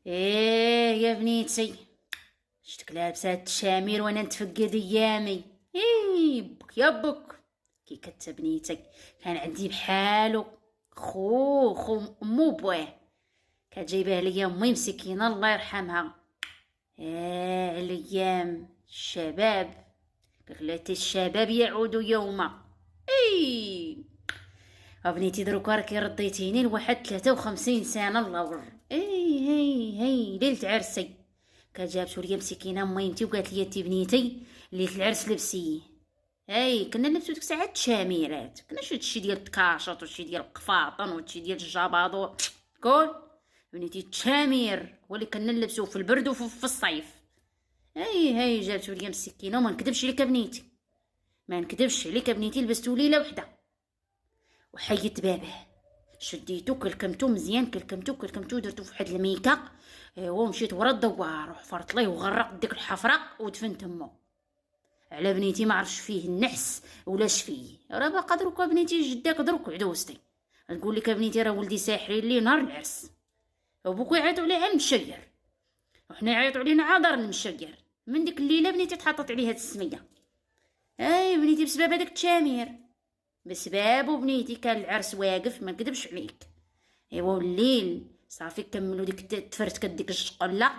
ايه يا بنيتي، شتك لابسه هاد التشامير وانا نتفقد ايامي. ايه بك يا بك، كي كنت بنيتي كان عندي بحالو خو مو بواه، كانت جايباه ليا امي مسكينه الله يرحمها. ايه الايام الشباب، بغلاتي الشباب يعود يوما. ايه بنيتي دروكا راكي رديتيني لواحد 53 سنه اللور. هي ليله عرسي كانت جابتو ليا مسكينه ميمتي وقالت لي انتي بنيتي ليله العرس لبسيه. كنا نلبسو ديك الساعات التشاميرات، كنا شي ديال التكاشط وشي ديال القفاطن وشي ديال الجبادو كل بنيتي التشامير هو اللي كنا نلبسوه في البرد وفي الصيف. هي جابتو ليا مسكينه وما نكذبش عليك بنيتي، ما نكذبش عليك بنيتي، لبستو ليله وحده وحيت باباه، شديتو كلكمتو مزيان، كلكمتو درتو في واحد الميكا. ومشيت ورا الدوار وحفرت ليه وغرقت ديك الحفره ودفنت تمو. على بنيتي ما عرفش فيه النحس ولاش فيه، راه باقا دروكا بنيتي جداك دروك عدوستي تقول لك بنيتي راه ولدي ساحرين لي نهار العرس، وبوكو يعيطوا عليه على المشير وحنا يعيطوا علينا عذر المشير. من ديك الليله بنيتي تحطت عليه هاد السميه. بنيتي بسبب هذاك التشامير، بسبابو بنيتي كان العرس واقف ما نكذبش عليك. والليل صافي كملوا ديك تفرتكت ديك الشقله.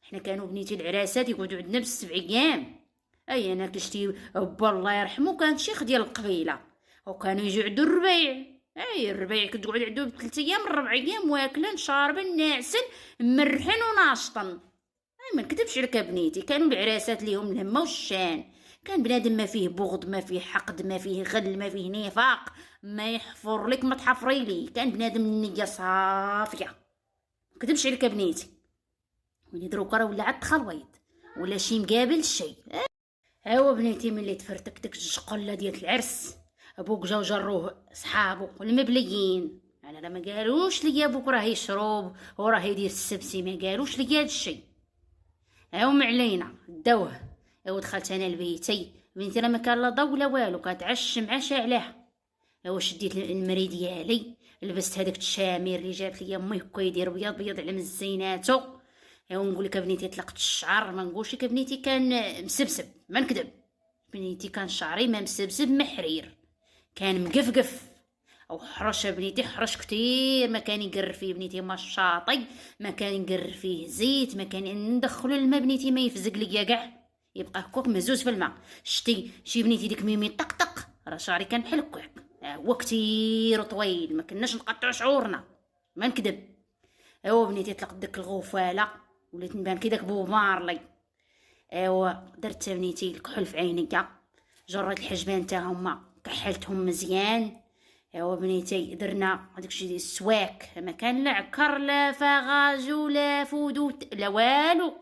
حنا كانوا بنيتي العراسات يقعدوا عندنا ب7 ايام. انا كشتي با الله يرحمو كان شيخ ديال القبيله وكانوا يجوا عندو الربيع. الربيع كنت تقعد عندو ب3 ايام 4 ايام واكلين شاربين ناعسين مرحين وناشطين. ما نكذبش عليك بنيتي، كانوا العراسات ليهم الهمه والشان، كان بنادم ما فيه بغض، ما فيه حقد، ما فيه غل، ما فيه نفاق، ما يحفر لك ما تحفري لي، كان بنادم النيه صافيه. ما كذبش عليك بنيتي. ولي دروكا راه ولا عاد خلويط ولا شي مقابل شي. بنيتي ملي تفرتك ديك الشقله ديال العرس، ابوك جاو جروه صحابو المبليين، انا لا ما قالوش ليا ابوك راه يشرب وراه يدير السبسي، ما قالوش ليا هادشي. ما علينا داوه. دخلت انا لبيتي بنتي راه ما كان لا ضو ولا والو، كتعش مع شاعلها. شديت المري ديالي، لبست هذاك الشامير اللي جابت لي امي هكا يدير بيض بيض على مزيناتو. ونقول لك بنيتي طلقت الشعر، ما نقولش لك بنيتي كان مسبسب، ما نكذب بنيتي كان شعري ما مسبسب محرير، كان مقفقف او حرش بنيتي، حرش كتير، ما كان يقر فيه بنيتي ما الشاطي، ما كان يقر فيه زيت، ما كان ندخلو الماء بنيتي ما يفزق ليا كاع، يبقى هكاك مهزوز في الماء. شتي شي بنيتي ديك ميمي طق راه شعري كان بحال هكاك، هو كتير طويل، ما كناش نقطعو شعورنا، ما نكذب. بنيتي طلقت ديك الغفاله وليت نبان كي داك بومارلي. درت بنيتي الكحول في عينيا، جريت الحجبان تاعهم كحلتهم مزيان. بنيتي درنا داكشي ديال السواك، ما كان لا عكر لا فغاج ولا فودوت لا والو،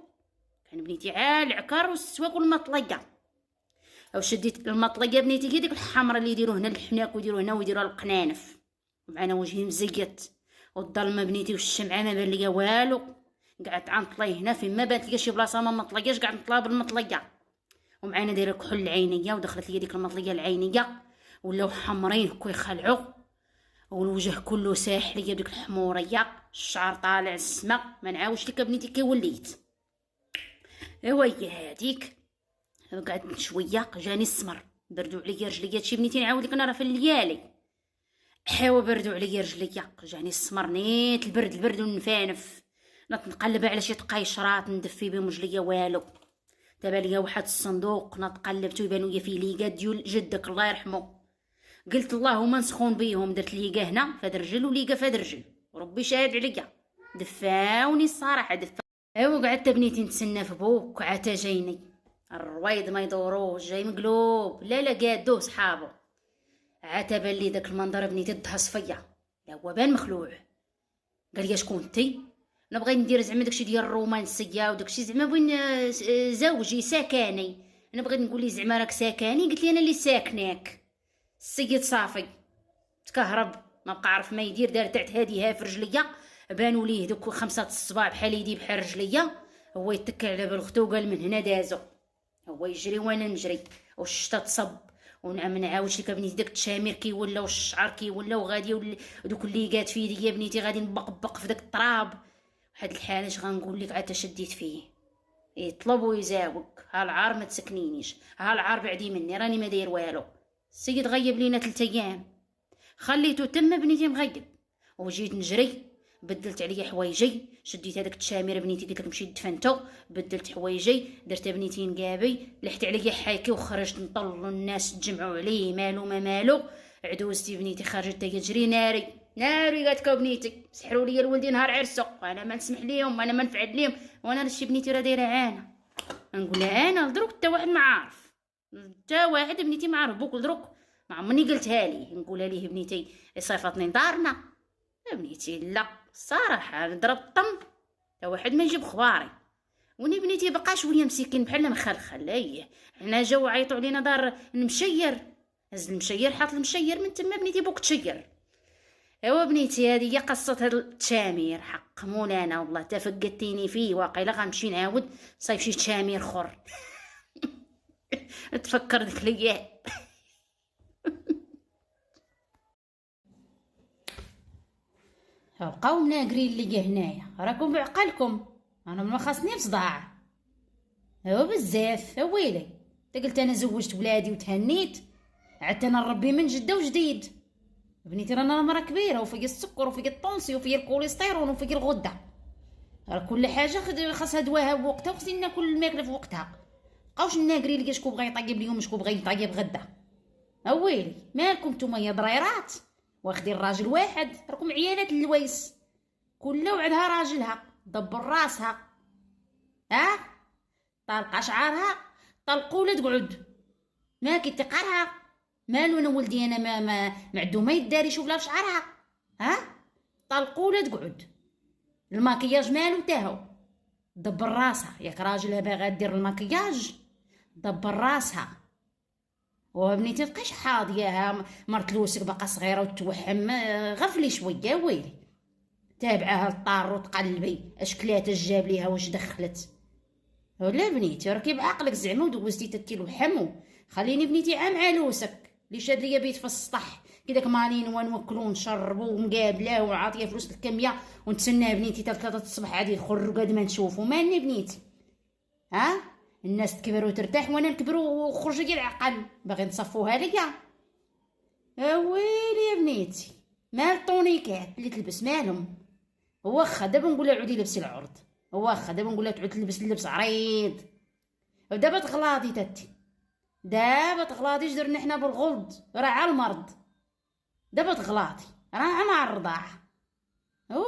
كان بنيتي عال العكر والسواك والمطليه. شديت المطليه بنيتي كي ديك الحمراء اللي يديروا هنا الحناك ويديروا هنا ويديروا القنانف، ومعنا وجهي مزيت والظلمه بنيتي والشمعه ما بان ليا والو. قعدت عنطلي هنا فين ما بانت ليا شي بلاصه ما مطلياش، قعدت نطلع بالمطليه. ومعانا دايره كحول العينيه، ودخلت ليا ديك المطليه العينيه ولاو حمرين هكا يخلعوا، والوجه كله ساح ليا بديك الحموريه، الشعر طالع السما، ما نعاوش لك بنيتي كي وليت. هي هذيك قعدت شويه جاني السمر، بردوا عليا رجليا شي بنيتي نعاود لك انا راه في الليالي. بردوا عليا رجليا جاني السمر، نيت البرد والنفانف، نتقلب على شي طقيشرات ندفي بهم رجليا والو. دابا ليا واحد الصندوق نتقلبتو يبانو ليا فيه ليقا ديال جدك الله يرحمو، قلت اللهم نسخون بيهم، درت ليقا هنا فهاد الرجل وليقا فهاد الرجل وربي شاهد عليا، دفاوني الصراحه وقعدت بنيتي نتسنى في بوك عتا جايني الرويض ما يدوروش جاي مقلوب، لا قادوه صحابو، عتا بان لي داك المنظر بنيتي دهس فيا، لا هو بان مخلوع. قال لي شكون انتي؟ نبغي ندير زعما داكشي ديال الرومانسيه وداكشي زعما بين زوجي سكاني، انا بغيت نقول لي زعما راك ساكاني، قلت لي انا اللي ساكناك. السيد صافي تكهرب ما بقى عرف ما يدير، دار تاع هاديها في رجليا، بانوا ليه دوك 5 الصباع بحال يدي بحال رجليا، هو يتكل على بلغتو وقال من هنا دازو، هو يجري وانا نجري والشتا تصب. ونعم نعاودش لك بنيتي داك التشامير كي ولاو الشعر كي ولاو غادي دوك اللي قات في يديا بنيتي غادي نبقبق في داك التراب، واحد الحاله اش غنقول لك عاد شديت فيه، يطلب ويزاوق. ها العار ما تسكنينيش، ها العار بعدي مني، راني ما داير والو. السيد غيب لينا 3 ايام، خليته تم بنيتي مغيب، وجيت نجري بدلت عليا حوايجي، شديت هذاك التشامير بنيتي قلت لك مشيت دفنته، بدلت حوايجي درت بنيتي نقابي، لحت عليا حاكي وخرجت نطل، الناس تجمعوا عليه مالو ما مالو. عدوزتي بنيتي خرجت تجري ناري ناري، قالت لك بنيتي سحروا لي الولدي نهار عرسو، وانا ما نسمح ليهم، انا ما نفعل ليهم، وانا نشي بنيتي راه دايره عانه. نقول لها انا دروك حتى واحد ما عارف، حتى واحد بنيتي ما عارف، بوك دروك ما عمرني قلتها ليه. نقولها ليه بنيتي صيفطني دارنا، بنيتي لا الصراحه نضرب طم تا واحد ما يجيب خباري. وني بنيتي بقى شويه مسكين بحال مخلخل. ايه حنا جاو عيطوا علينا دار المشير، هز المشير حاط المشير من تما بنيتي بوك تشير. ايوا بنيتي هذه هي قصه هاد التشامير، حق مولانا والله تفقدتيني فيه، واقيلا غنمشي نعاود صايب شي تشامير اخر. تفكر ديك ليا. بقاو مناقرين ليا هنايا، راكم بعقلكم، انا ما خاصني بصداع. ايوا بزاف ويلي، انت قلت انا زوجت ولادي وتهنيت، عدت انا نربي من جده وجديد. بنيتي رانا مرا كبيره وفيا السكر وفيا الطونسي وفيا الكوليسترول وفيا الغده، راه كل حاجه خاصها دواها بوقتها، وخصني ناكل الماكله في وقتها. بقاوش ناقرين ليا شكون بغا يطيب اليوم شكون بغا يطيب غدا. اويلي مالكم نتوما يا ضريرات واخدين راجل واحد، راكم عيالات اللويس، كله وعدها راجلها دبر راسها. طالقه شعرها طلقوا ولا تقعد، ما كيتقرها مالو. انا ولدي انا ما عندو ما يداري يشوف لها في شعرها. طلقوا ولا تقعد، الماكياج مالو تاهو دبر راسها. ياك راجلها باغا دير الماكياج دبر راسها. وبنيتي تبقيش حاضياها مرت لوسك باقا صغيره وتوحم، غفلي شويه ويلي. تابعاها للطار وتقلبي اش كلات اش جاب ليها واش دخلت. ولا بنيتي راكي بعقلك زعما ودوزتي تكيلو حمو. خليني بنيتي عام علوسك اللي شاد ليا بيت في السطح كداك مالين ونوكلو ونشربو ومقابله وعاطيه فلوس الكميه، ونتسنى بنيتي حتى 3 الصباح عادي يخرج قد ما نشوفو. مالني بنيتي الناس تكبر وترتاح وانا نكبر وخرج لي العقل، باغي نصفوها ليا. ويلي يا بنيتي مال الطونيكات اللي تلبس مالهم. واخا دابا نقولها عودي لبسي العرض، واخا دابا نقولها تعود تلبس اللبس عريض. ودابا تغلاضي تاتي، دابا تغلاضي درنا حنا بالغلط راه على المرض. دابا تغلاضي راه مع الرضاعه.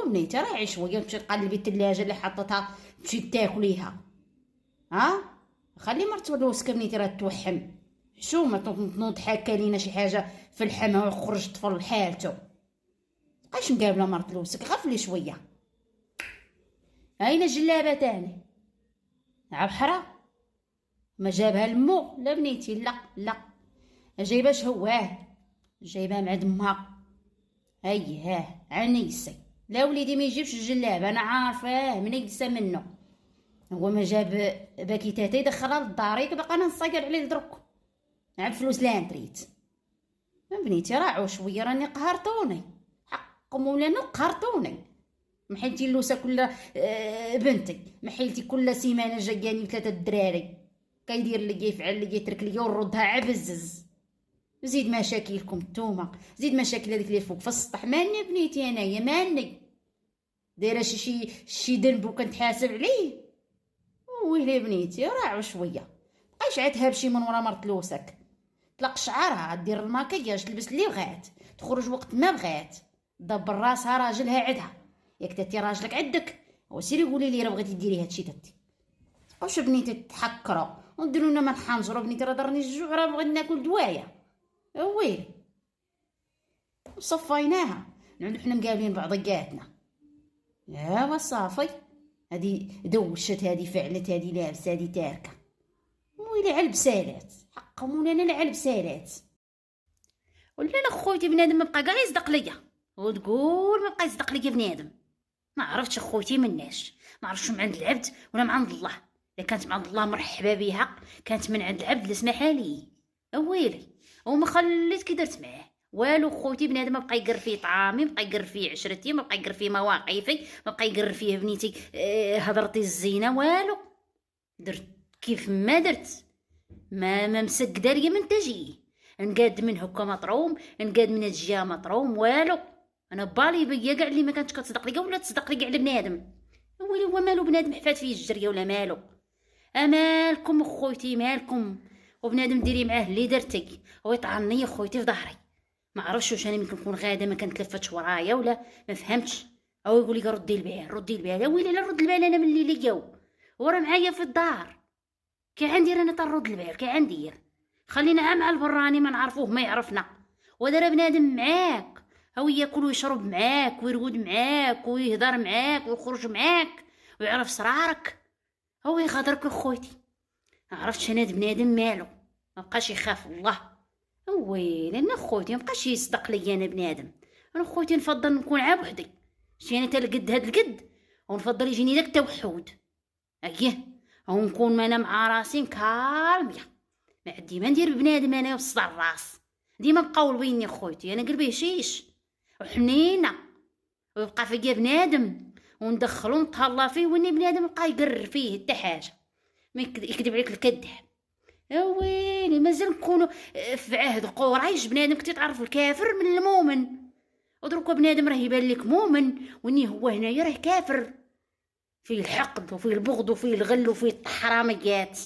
بنيتي راه عيش شويه وتمشي تقلبي الثلاجه اللي حطتها تمشي تاكليها. خلي مرت ولوسك بنيتي راه توحم. شو ما تنوض حاكه لينا شي حاجه في الحما وخرج طفل حالته. بقاش مقابله مرت لوسك، غفلي شويه. اين جلابه تاني عبحره ما جابها لمو؟ لا بنيتي لا جايبه شهواه، جايبها مع دمها. عنيسي لا وليدي ما يجيبش الجلابه، انا عارفاه منيسه منه. هو ما جاب باكيتاتي دخلها للداريك باقا انا نصير عليه درك عاد فلوس لانتريت. بنيتي راعوا شويه راني قهرتوني، حق مولانا قهرتوني. محيلتي اللوسه كل بنتي، محيلتي كل سيمانه جاياني 3 الدراري، كيدير لي يفعل لي يترك لي ونردها عبزز. زيد مشاكلكم نتوما، زيد مشاكل هذيك اللي فوق في السطح. ماني بنيتي انايا ماني دايره شي ذنب وكنتحاسب عليه. ويلي بنيتي راعوا شويه، بقايش عاد هابشي من ورا مرت لوسك. طلق شعرها دير الماكياج تلبس اللي بغات تخرج وقت ما بغات دبر راسها راجلها عندها. ياك تاتي راجلك عندك وسيري قولي لي راه بغيتي ديري هادشي تاتي. واش بنيتي تحكروا وديروا لنا ما نحنجروا بنيتي راه ضرني الجوع راه بغيت ناكل دوايه. ويلي وصفيناها نعودو حنا مقابلين بعضياتنا. صافي هادي دوشت هادي فعلت هادي لابسه هادي تاركه. ويلي على البسالات حق مولانا لا على البسالات. ولا انا خويتي بنادم ما بقى كاع يصدق ليا، وتقول ما بقى يصدق ليا بنادم. ما عرفتش خويتي مناش، ما عرفتش من عند العبد ولا من عند الله. اذا كانت من عند الله مرحبا بها، كانت من عند العبد لسمح لي. ويلي وما خليت كي درت معاه والو خوتي. بنادم ما بقى يقر فيه طعامي، ما بقى يقر فيه عشرتي، ما بقى يقر فيه مواقفي، ما بقى يقر فيه بنيتي هضرتي الزينه، والو. درت كيف ما درت، ما مسقده ليا من تجي، نقاد من هكا مطروم، نقاد من الجهه مطروم، والو. انا بالي بيا كاع اللي ما كانتش كتصدق ليا ولا تصدق لي كاع البنادم. ويلي هو مالو بنادم حفات فيه الجريه ولا مالو؟ امالكم خويتي مالكم؟ وبنادم ديري معاه اللي درتي، هو يطعني يا خويتي في ظهري. ما عرفش واش انا يمكن نكون غاده ما كنتلفتش ورايا ولا ما فهمتش. او يقول لي ردي البال ردي البال، يا ويلي لا نرد البال انا من اللي ليا ورا معايا في الدار. كي عندي انا ترد البال كي عندي، خلينا عام على البراني ما نعرفوه ما يعرفنا. ودار بنادم معاك هو ياكل ويشرب معاك ويرقد معاك ويهضر معاك ويخرج معاك ويعرف سرارك، هو يغادرك خويتي. ما عرفتش انا بنادم مالو ما بقاش يخاف الله. ويلي انا خويتي ما بقاش يصدق ليا انا بنادم. انا خويتي نفضل نكون عا بوحدي، شتي انا تلقد هاد القد، ونفضل يجيني داك التوحد اييه، او نكون انا مع راسي مكالميه، ما عندي ما ندير بنادم انا وصدع الراس. ديما بقاو ويني خويتي، انا قلبي هشيش وحنينه، ويبقى فيا بنادم وندخلو نتهلا فيه، واني بنادم بقى يقرر فيه حتى حاجه، ما يكذب عليك الكذاب. يا ويلي مازال نكونوا في عهد قريش، بنادم كنتي تعرف الكافر من المؤمن، ودروكا بنادم راه يبان لك مؤمن واني هو هنايا راه كافر، فيه الحقد وفيه البغض وفيه الغل وفيه الحراميات.